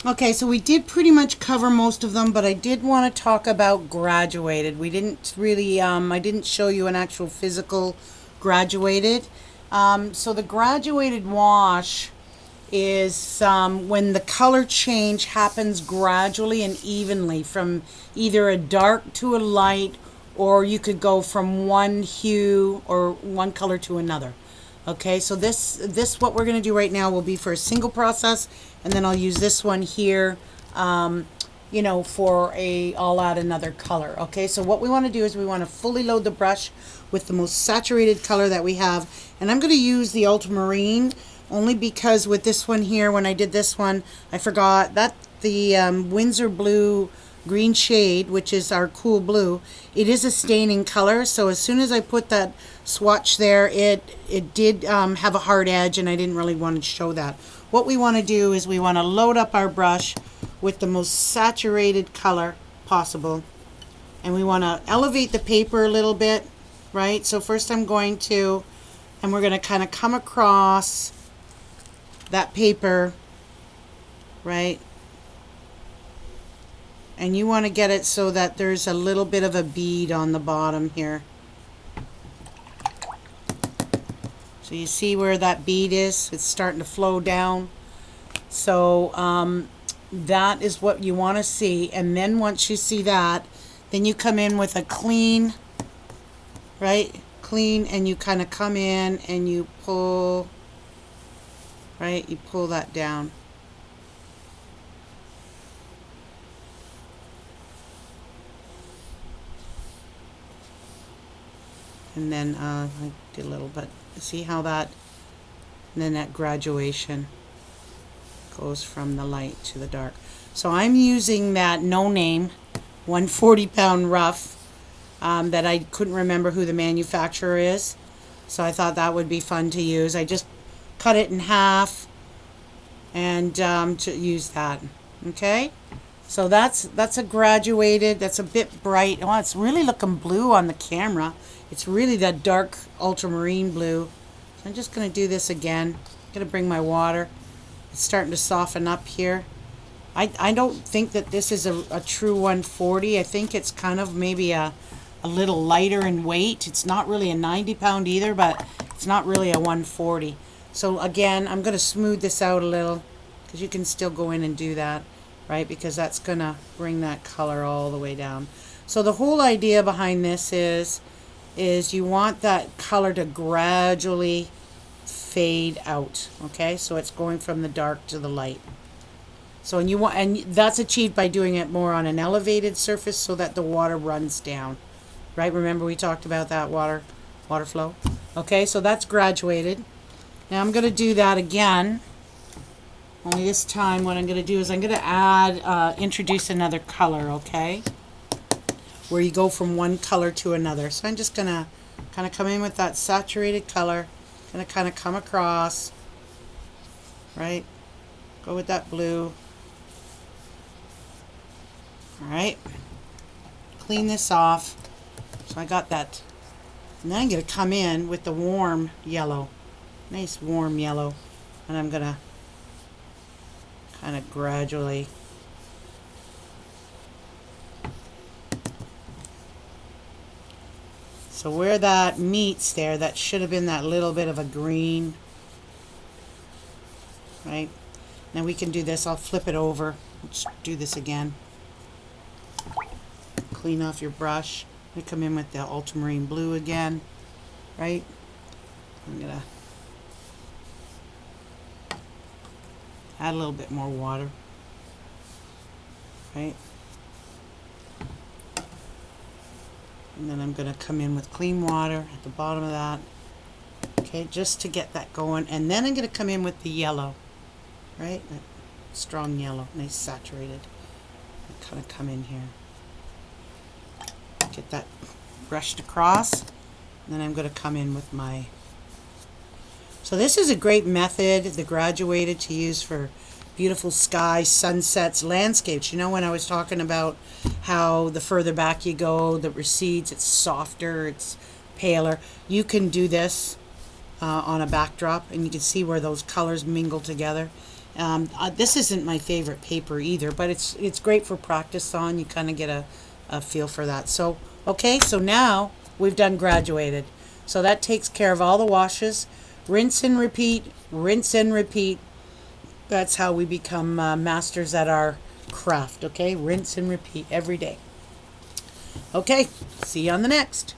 Okay, so we did pretty much cover most of them, but I did want to talk about graduated. We didn't really, I didn't show you an actual physical graduated. So the graduated wash is when the color change happens gradually and evenly from either a dark to a light, or you could go from one hue or one color to another. Okay, so this what we're going to do right now will be for a single process, and then I'll use this one here, for I'll add another color. Okay, so what we want to do is we want to fully load the brush with the most saturated color that we have, and I'm going to use the ultramarine only because with this one here, when I did this one, I forgot that the Winsor Blue green shade, which is our cool blue, it is a staining color. So as soon as I put that swatch there, it did have a hard edge, and I didn't really want to show that. What we want to do is we want to load up our brush with the most saturated color possible, and we want to elevate the paper a little bit, right? So first I'm going to, and we're going to kind of come across that paper, right? And you want to get it so that there's a little bit of a bead on the bottom here. So you see where that bead is? It's starting to flow down. So that is what you want to see. And then once you see that, then you come in with a clean, right? Clean, and you kind of come in and you pull, right? You pull that down. And then I did a little bit. See how that, and then that graduation goes from the light to the dark. So I'm using that No Name 140 pound rough that I couldn't remember who the manufacturer is. So I thought that would be fun to use. I just cut it in half and to use that. Okay. So that's a graduated, that's a bit bright. Oh, it's really looking blue on the camera. It's really that dark ultramarine blue. So I'm just going to do this again. I'm going to bring my water. It's starting to soften up here. I don't think that this is a true 140. I think it's kind of maybe a little lighter in weight. It's not really a 90 pound either, but it's not really a 140. So again, I'm going to smooth this out a little because you can still go in and do that, right? Because that's going to bring that color all the way down. So the whole idea behind this is you want that color to gradually fade out. Okay, so it's going from the dark to the light. So and that's achieved by doing it more on an elevated surface so that the water runs down. Right? Remember we talked about that water flow. Okay, so that's graduated. Now I'm going to do that again. Only this time what I'm going to do is I'm going to add, introduce another color, okay? Where you go from one color to another. So I'm just going to kind of come in with that saturated color. Going to kind of come across, right? Go with that blue. Alright. Clean this off. So I got that. And then I'm going to come in with the warm yellow. Nice warm yellow. And I'm going to kind of gradually so where that meets there, that should have been that little bit of a green, right? Now we can do this. I'll flip it over. Let's do this again. Clean off your brush. We come in with the ultramarine blue again, right? I'm gonna add a little bit more water, right? And then I'm going to come in with clean water at the bottom of that, okay, just to get that going. And then I'm going to come in with the yellow, right? That strong yellow, nice saturated. Kind of come in here, get that brushed across, and then I'm going to come in with my. So this is a great method, the graduated, to use for beautiful skies, sunsets, landscapes. You know, when I was talking about how the further back you go, the recedes, it's softer, it's paler. You can do this on a backdrop, and you can see where those colors mingle together. This isn't my favorite paper either, but it's great for practice on. You kind of get a feel for that. So, okay, so now we've done graduated. So that takes care of all the washes. Rinse and repeat, rinse and repeat. That's how we become masters at our craft, okay? Rinse and repeat every day. Okay, see you on the next.